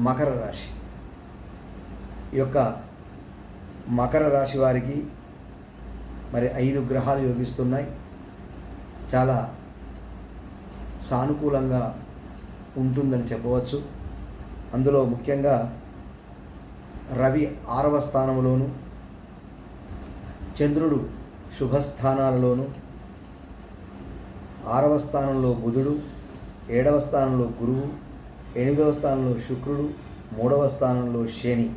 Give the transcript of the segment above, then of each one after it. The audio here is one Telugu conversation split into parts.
మకర రాశి. ఈ యొక్క మకర రాశి వారికి మరి 5 గ్రహాలు యోగిస్తున్నాయి. చాలా సానుకూలంగా ఉంటుందని చెప్పవచ్చు. అందులో ముఖ్యంగా రవి 6వ స్థానంలోను, చంద్రుడు శుభస్థానాలలోను, 6వ స్థానంలో బుధుడు, 7వ స్థానంలో గురువు, 8వ స్థానంలో శుక్రుడు, 3వ స్థానంలో శని.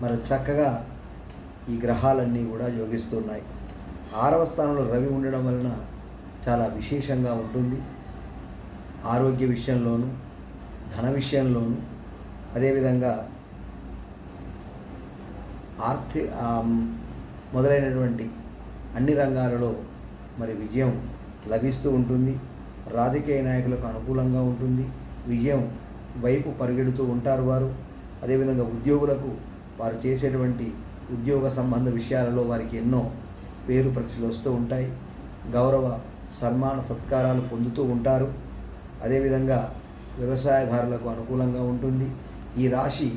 మరి చక్కగా ఈ గ్రహాలన్నీ కూడా యోగిస్తున్నాయి. 6వ స్థానంలో రవి ఉండడం వలన చాలా విశేషంగా ఉంటుంది. ఆరోగ్య విషయంలోను, ధన విషయంలోను, అదేవిధంగా మొదలైనటువంటి అన్ని రంగాలలో మరి విజయం లభిస్తూ ఉంటుంది. రాజకీయ నాయకులకు అనుకూలంగా ఉంటుంది. విజయం వైపు పరిగెడుతూ ఉంటారు వారు. అదేవిధంగా ఉద్యోగులకు వారు చేసేటువంటి ఉద్యోగ సంబంధ విషయాలలో వారికి ఎన్నో పేరు ప్రతిష్టలు వస్తూ ఉంటాయి. గౌరవ సన్మాన సత్కారాలు పొందుతూ ఉంటారు. అదేవిధంగా వ్యవసాయదారులకు అనుకూలంగా ఉంటుంది. ఈ రాశి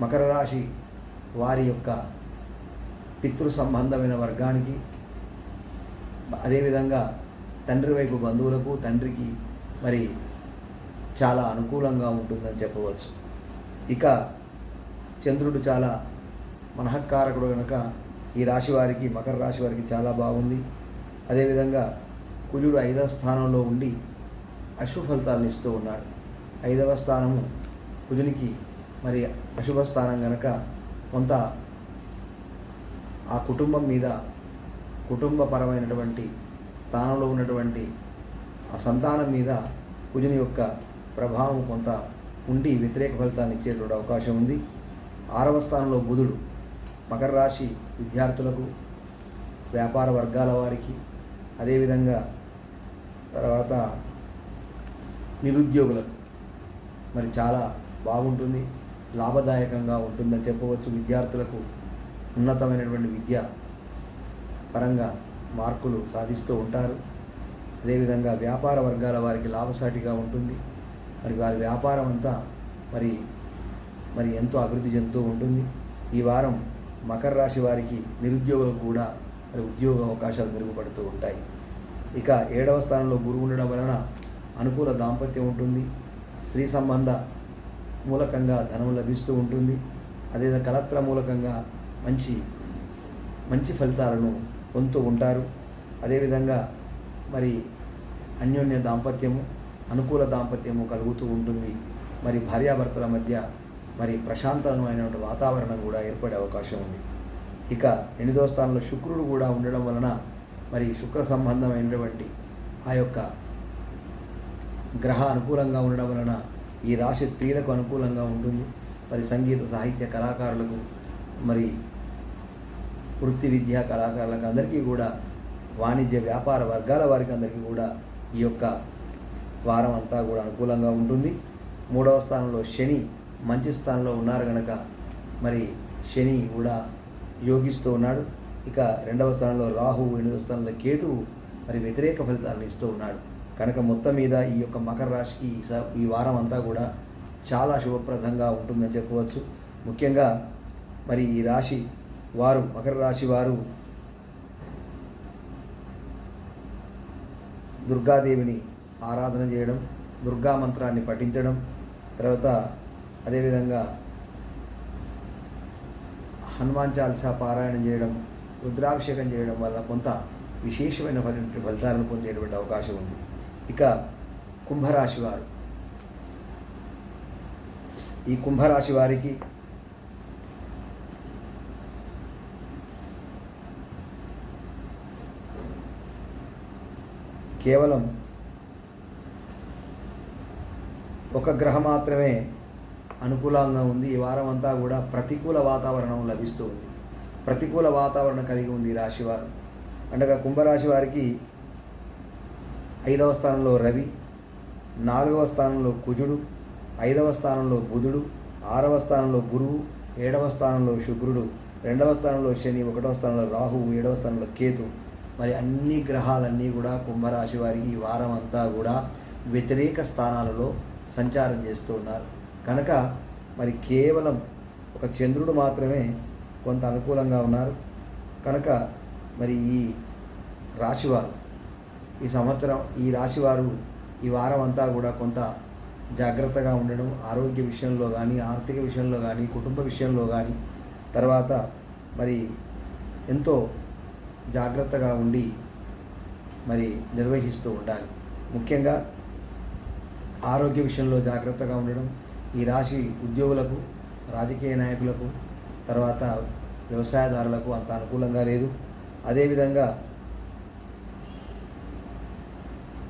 మకర రాశి వారి యొక్క పితృ సంబంధమైన వర్గానికి, అదేవిధంగా తండ్రి వైపు బంధువులకు, తండ్రికి మరి చాలా అనుకూలంగా ఉంటుందని చెప్పవచ్చు. ఇక చంద్రుడు చాలా మనఃకారకుడు కనుక ఈ రాశి వారికి, మకర రాశి వారికి చాలా బాగుంది. అదేవిధంగా కుజుడు 5వ స్థానంలో ఉండి అశుభ ఫలితాలను ఇస్తూ ఉన్నాడు. 5వ స్థానము కుజునికి మరి అశుభ స్థానం కనుక కొంత ఆ కుటుంబం మీద, కుటుంబపరమైనటువంటి స్థానంలో ఉన్నటువంటి ఆ సంతానం మీద కుజుని యొక్క ప్రభావం కొంత ఉండి వ్యతిరేక ఫలితాన్ని ఇచ్చేటువంటి అవకాశం ఉంది. 6వ స్థానంలో బుధుడు మకర రాశి విద్యార్థులకు, వ్యాపార వర్గాల వారికి, అదేవిధంగా తర్వాత నిరుద్యోగులకు మరి చాలా బాగుంటుంది, లాభదాయకంగా ఉంటుందని చెప్పవచ్చు. విద్యార్థులకు ఉన్నతమైనటువంటి విద్య పరంగా మార్కులు సాధిస్తూ ఉంటారు. అదేవిధంగా వ్యాపార వర్గాల వారికి లాభసాటిగా ఉంటుంది. మరి వారి వ్యాపారం అంతా మరి ఎంతో అభివృద్ధి చెందుతూ ఉంటుంది. ఈ వారం మకర రాశి వారికి, నిరుద్యోగులకు కూడా మరి ఉద్యోగ అవకాశాలు మెరుగుపడుతూ ఉంటాయి. ఇక 7వ స్థానంలో గురువు ఉండడం వలన అనుకూల దాంపత్యం ఉంటుంది. స్త్రీ సంబంధ మూలకంగా ధనం లభిస్తూ ఉంటుంది. అదేవిధంగా కలత్ర మూలకంగా మంచి ఫలితాలను పొందుతూ ఉంటారు. అదేవిధంగా మరి అన్యోన్య దాంపత్యము, అనుకూల దాంపత్యము కలుగుతూ ఉంటుంది. మరి భార్యాభర్తల మధ్య మరి ప్రశాంతమైనటువంటి వాతావరణం కూడా ఏర్పడే అవకాశం ఉంది. ఇక 8వ స్థానంలో శుక్రుడు కూడా ఉండడం వలన మరి శుక్ర సంబంధమైనటువంటి ఆ యొక్క గ్రహ అనుకూలంగా ఉండడం వలన ఈ రాశి స్త్రీలకు అనుకూలంగా ఉంటుంది. మరి సంగీత సాహిత్య కళాకారులకు, మరి వృత్తి విద్యా కళాకారులకు అందరికీ కూడా, వాణిజ్య వ్యాపార వర్గాల వారికి అందరికీ కూడా ఈ యొక్క వారం అంతా కూడా అనుకూలంగా ఉంటుంది. 3వ స్థానంలో శని మంచి స్థానంలో ఉన్నారు కనుక మరి శని కూడా యోగిస్తూ ఉన్నాడు. ఇక 2వ స్థానంలో రాహు, 8వ స్థానంలో కేతువు మరి వ్యతిరేక ఫలితాలను ఇస్తూ ఉన్నాడు. కనుక మొత్తం మీద ఈ యొక్క మకర రాశికి ఈ వారం అంతా కూడా చాలా శుభప్రదంగా ఉంటుందని చెప్పవచ్చు. ముఖ్యంగా మరి ఈ రాశి వారు, మకర రాశి వారు దుర్గాదేవిని ఆరాధన చేయడం, దుర్గా మంత్రాన్ని పఠించడం, తర్వాత అదేవిధంగా హనుమాన్ చాలీసా పారాయణం చేయడం, రుద్రాభిషేకం చేయడం వల్ల కొంత విశేషమైన ఫలితాలను పొందేటువంటి అవకాశం ఉంది. ఇక కుంభరాశి వారు, ఈ కుంభరాశి వారికి కేవలం ఒక గ్రహం మాత్రమే అనుకూలంగా ఉంది. ఈ వారం అంతా కూడా ప్రతికూల వాతావరణం లభిస్తూ ఉంది. ప్రతికూల వాతావరణం కలిగి ఉంది ఈ రాశివారు. అనగా కుంభరాశి వారికి 5వ స్థానంలో రవి, 4వ స్థానంలో కుజుడు, 5వ స్థానంలో బుధుడు, 6వ స్థానంలో గురువు, 7వ స్థానంలో శుక్రుడు, 2వ స్థానంలో శని, 1వ స్థానంలో రాహువు, 7వ స్థానంలో కేతు. మరి అన్ని గ్రహాలన్నీ కూడా కుంభరాశి వారికి ఈ వారం అంతా కూడా వ్యతిరేక స్థానాలలో సంచారం చేస్తూ ఉన్నారు. కనుక మరి కేవలం ఒక చంద్రుడు మాత్రమే కొంత అనుకూలంగా ఉన్నారు. కనుక మరి ఈ రాశివారు ఈ సంవత్సరం ఈ రాశివారు ఈ వారం అంతా కూడా కొంత జాగ్రత్తగా ఉండడం, ఆరోగ్య విషయంలో కానీ, ఆర్థిక విషయంలో కానీ, కుటుంబ విషయంలో కానీ, తర్వాత మరి ఎంతో జాగ్రత్తగా ఉండి మరి నిర్వహిస్తూ ఉండాలి. ముఖ్యంగా ఆరోగ్య విషయంలో జాగ్రత్తగా ఉండడం ఈ రాశి ఉద్యోగులకు, రాజకీయ నాయకులకు, తర్వాత వ్యవసాయదారులకు అంత అనుకూలంగా లేదు. అదేవిధంగా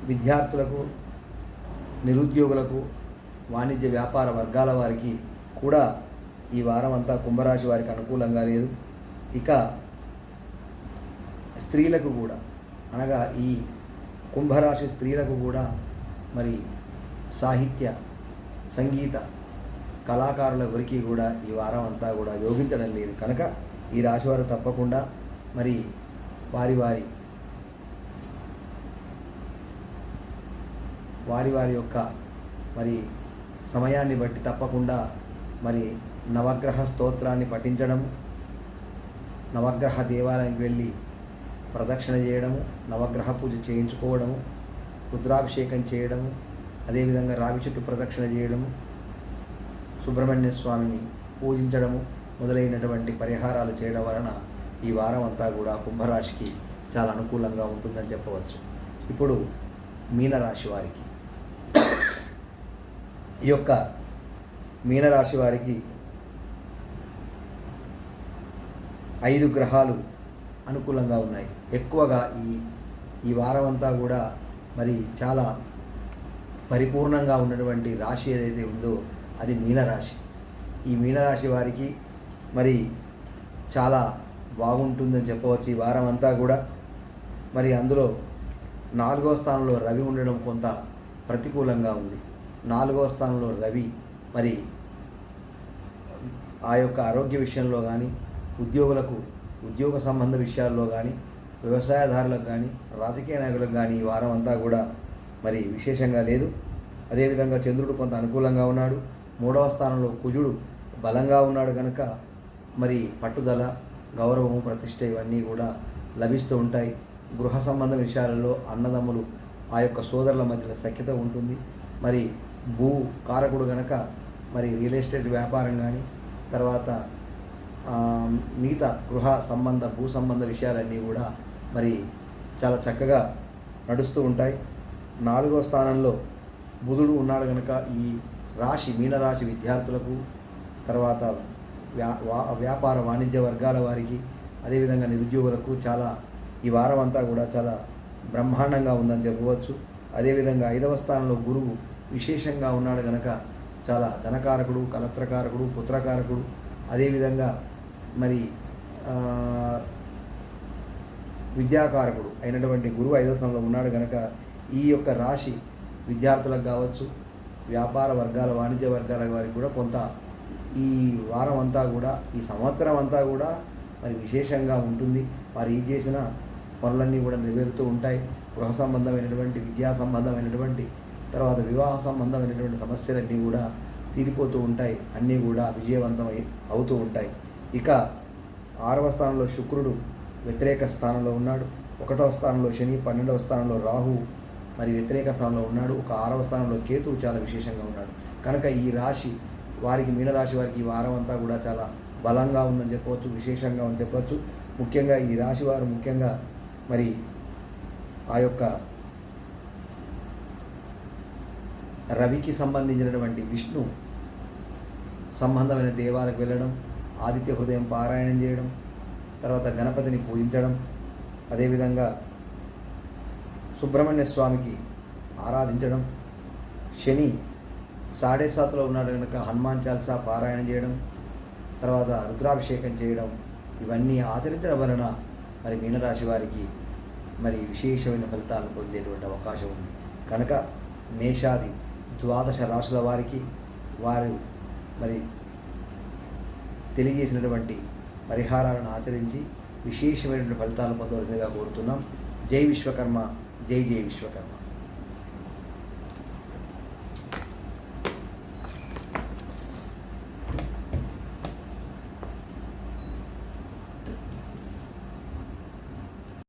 విద్యార్థులకు, నిరుద్యోగులకు, వాణిజ్య వ్యాపార వర్గాల వారికి కూడా ఈ వారం అంతా కుంభరాశి వారికి అనుకూలంగా లేదు. ఇక స్త్రీలకు కూడా, అనగా ఈ కుంభరాశి స్త్రీలకు కూడా మరి సాహిత్య, సంగీత కళాకారుల వరకు కూడా ఈ వారం అంతా కూడా యోగించడం లేదు. కనుక ఈ రాశివారు తప్పకుండా మరి వారి యొక్క మరి సమయాన్ని బట్టి తప్పకుండా మరి నవగ్రహ స్తోత్రాన్ని పఠించడం, నవగ్రహ దేవాలయానికి వెళ్ళి ప్రదక్షిణ చేయడము, నవగ్రహ పూజ చేయించుకోవడము, రుద్రాభిషేకం చేయడము, అదేవిధంగా రావి చెట్టు ప్రదక్షిణ చేయడము, సుబ్రహ్మణ్య స్వామిని పూజించడము మొదలైనటువంటి పరిహారాలు చేయడం వలన ఈ వారం అంతా కూడా కుంభరాశికి చాలా అనుకూలంగా ఉంటుందని చెప్పవచ్చు. ఇప్పుడు మీనరాశి వారికి, ఈ యొక్క మీనరాశి వారికి 5 గ్రహాలు అనుకూలంగా ఉన్నాయి. ఎక్కువగా ఈ వారం అంతా కూడా మరి చాలా పరిపూర్ణంగా ఉన్నటువంటి రాశి ఏదైతే ఉందో అది మీనరాశి. ఈ మీనరాశి వారికి మరి చాలా బాగుంటుందని చెప్పవచ్చు ఈ వారం అంతా కూడా. మరి అందులో 4వ స్థానంలో రవి ఉండడం కొంత ప్రతికూలంగా ఉంది. 4వ స్థానంలో రవి మరి ఆ యొక్క ఆరోగ్య విషయంలో కానీ, ఉద్యోగులకు ఉద్యోగ సంబంధ విషయాల్లో కానీ, వ్యవసాయదారులకు కానీ, రాజకీయ నాయకులకు కానీ ఈ వారం అంతా కూడా మరి విశేషంగా లేదు. అదేవిధంగా చంద్రుడు కొంత అనుకూలంగా ఉన్నాడు. 3వ స్థానంలో కుజుడు బలంగా ఉన్నాడు కనుక మరి పట్టుదల, గౌరవము, ప్రతిష్ట ఇవన్నీ కూడా లభిస్తూ ఉంటాయి. గృహ సంబంధ విషయాలలో అన్నదమ్ములు, ఆ యొక్క సోదరుల మధ్య సఖ్యత ఉంటుంది. మరి భూ కారకుడు కనుక మరి రియల్ ఎస్టేట్ వ్యాపారం కానీ, తర్వాత మిగతా గృహ సంబంధ, భూ సంబంధ విషయాలన్నీ కూడా మరి చాలా చక్కగా నడుస్తూ ఉంటాయి. 4వ స్థానంలో బుధుడు ఉన్నాడు కనుక ఈ రాశి మీనరాశి విద్యార్థులకు, తర్వాత వ్యాపార వాణిజ్య వర్గాల వారికి, అదేవిధంగా నిరుద్యోగులకు చాలా ఈ వారం అంతా కూడా చాలా బ్రహ్మాండంగా ఉందని చెప్పవచ్చు. అదేవిధంగా 5వ స్థానంలో గురువు విశేషంగా ఉన్నాడు కనుక చాలా ధనకారకుడు, కలత్రకారకుడు, పుత్రకారకుడు, అదేవిధంగా మరి విద్యాకారకుడు అయినటువంటి గురువు 5వ స్థానంలో ఉన్నాడు కనుక ఈ యొక్క రాశి విద్యార్థులకు కావచ్చు, వ్యాపార వర్గాల, వాణిజ్య వర్గాల వారికి కూడా కొంత ఈ వారం అంతా కూడా, ఈ సంవత్సరం అంతా కూడా మరి విశేషంగా ఉంటుంది. వారు ఏం చేసిన పనులన్నీ కూడా నెరవేరుతూ ఉంటాయి. గృహ సంబంధమైనటువంటి, విద్యా సంబంధమైనటువంటి, తర్వాత వివాహ సంబంధమైనటువంటి సమస్యలన్నీ కూడా తీరిపోతూ ఉంటాయి. అన్నీ కూడా విజయవంతమై అవుతూ ఉంటాయి. ఇక 6వ స్థానంలో శుక్రుడు వ్యతిరేక స్థానంలో ఉన్నాడు. 1వ స్థానంలో శని, 12వ స్థానంలో రాహు మరి వ్యతిరేక స్థానంలో ఉన్నాడు. ఒక 6వ స్థానంలో కేతువు చాలా విశేషంగా ఉన్నాడు. కనుక ఈ రాశి వారికి, మీనరాశి వారికి ఈ వారం అంతా కూడా చాలా బలంగా ఉందని చెప్పవచ్చు, విశేషంగా ఉందని చెప్పవచ్చు. ముఖ్యంగా ఈ రాశి వారు ముఖ్యంగా మరి ఆ యొక్క రవికి సంబంధించినటువంటి విష్ణు సంబంధమైన దేవాలకు వెళ్ళడం, ఆదిత్య హృదయం పారాయణం చేయడం, తర్వాత గణపతిని పూజించడం, అదేవిధంగా సుబ్రహ్మణ్య స్వామికి ఆరాధించడం, శని 7:30 ఉన్నాడు కనుక హనుమాన్ చాలీసా పారాయణం చేయడం, తర్వాత రుద్రాభిషేకం చేయడం, ఇవన్నీ ఆచరించడం వలన మరి మీనరాశి వారికి మరి విశేషమైన ఫలితాలు పొందేటువంటి అవకాశం ఉంది. కనుక మేషాది 12 రాశుల వారికి వారు మరి తెలియజేసినటువంటి పరిహారాలను ఆచరించి విశేషమైనటువంటి ఫలితాలు పొందవలసిందిగా కోరుతున్నాం. జై విశ్వకర్మ, జై జై విశ్వకర్మ.